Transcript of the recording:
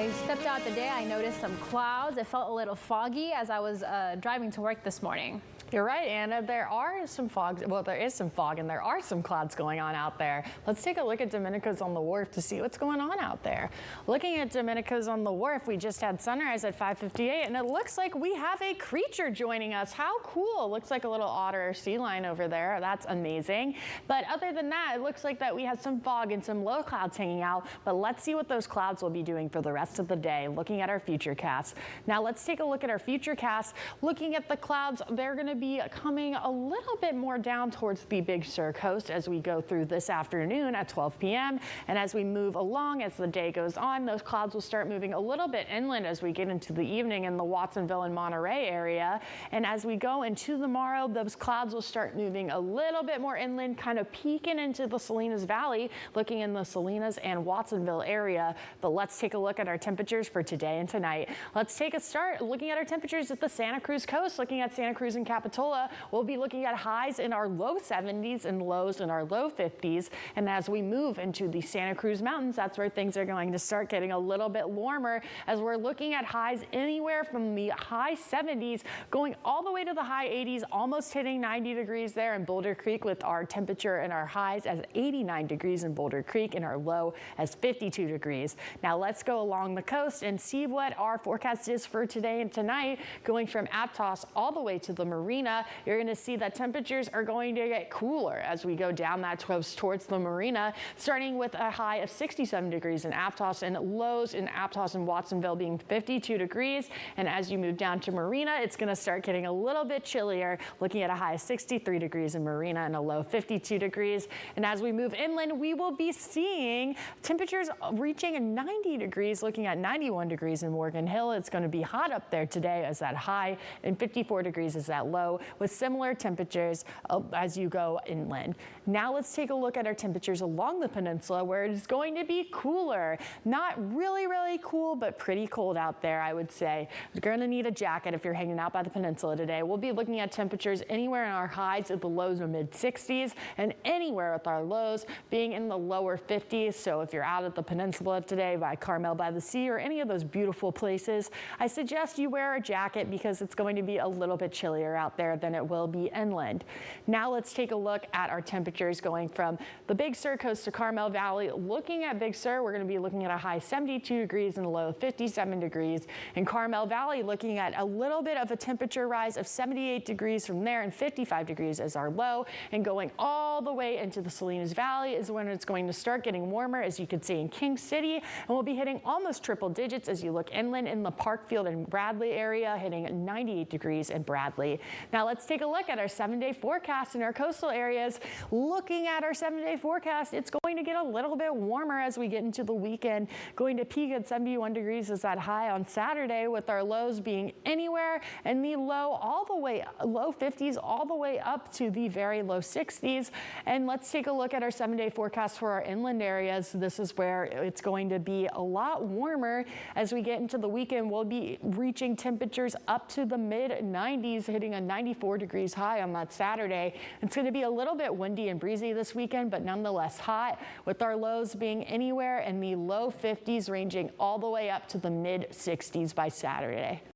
I stepped out today, I noticed some clouds. It felt a little foggy as I was driving to work this morning. You're right, Anna. There are some fog. Well, there is some fog and there are some clouds going on out there. Let's take a look at Domenico's on the Wharf to see what's going on out there. Looking at Domenico's on the Wharf, we just had sunrise at 5:58 and it looks like we have a creature joining us. How cool. Looks like a little otter or sea lion over there. That's amazing. But other than that, it looks like that we have some fog and some low clouds hanging out. But let's see what those clouds will be doing for the rest of the day. Looking at our futurecast. Now let's take a look at our futurecast. Looking at the clouds, they're going to be coming a little bit more down towards the Big Sur coast as we go through this afternoon at 12 p.m. And as we move along, as the day goes on, those clouds will start moving a little bit inland as we get into the evening in the Watsonville and Monterey area. And as we go into tomorrow, those clouds will start moving a little bit more inland, kind of peeking into the Salinas Valley, looking in the Salinas and Watsonville area. But let's take a look at our temperatures for today and tonight. Let's take a start looking at our temperatures at the Santa Cruz coast. Looking at Santa Cruz and Capitola, we'll be looking at highs in our low 70s and lows in our low 50s. And as we move into the Santa Cruz Mountains, that's where things are going to start getting a little bit warmer as we're looking at highs anywhere from the high 70s going all the way to the high 80s, almost hitting 90 degrees there in Boulder Creek, with our temperature and our highs as 89 degrees in Boulder Creek and our low as 52 degrees. Now let's go along the coast and see what our forecast is for today and tonight. Going from Aptos all the way to the marina, you're going to see that temperatures are going to get cooler as we go down that coast towards the marina, starting with a high of 67 degrees in Aptos and lows in Aptos and Watsonville being 52 degrees. And as you move down to marina, it's going to start getting a little bit chillier, looking at a high of 63 degrees in marina and a low 52 degrees. And as we move inland, we will be seeing temperatures reaching 90 degrees, looking at 91 degrees in Morgan Hill. It's going to be hot up there today as that high, and 54 degrees is that low, with similar temperatures as you go inland. Now let's take a look at our temperatures along the peninsula, where it is going to be cooler. Not really cool, but pretty cold out there, I would say. You're going to need a jacket if you're hanging out by the peninsula today. We'll be looking at temperatures anywhere in our highs at the lows of mid 60s and anywhere with our lows being in the lower 50s. So if you're out at the peninsula today by Carmel by the Sea or any of those beautiful places, I suggest you wear a jacket because it's going to be a little bit chillier out there than it will be inland. Now let's take a look at our temperatures going from the Big Sur coast to Carmel Valley. Looking at Big Sur, we're going to be looking at a high 72 degrees and a low 57 degrees. In Carmel Valley, looking at a little bit of a temperature rise of 78 degrees from there and 55 degrees as our low. And going all the way into the Salinas Valley is when it's going to start getting warmer, as you can see in King City. And we'll be hitting almost triple digits as you look inland in the Parkfield and Bradley area, hitting 98 degrees in Bradley. Now let's take a look at our 7-day forecast in our coastal areas. Looking at our 7-day forecast, it's going to get a little bit warmer as we get into the weekend, going to peak at 71 degrees as that high on Saturday, with our lows being anywhere in the low 50s all the way up to the very low 60s. And let's take a look at our 7-day forecast for our inland areas. This is where it's going to be a lot warmer as we get into the weekend. We'll be reaching temperatures up to the mid 90s, hitting a 94 degrees high on that Saturday. It's going to be a little bit windy and breezy this weekend, but nonetheless hot, with our lows being anywhere in the low 50s, ranging all the way up to the mid 60s by Saturday.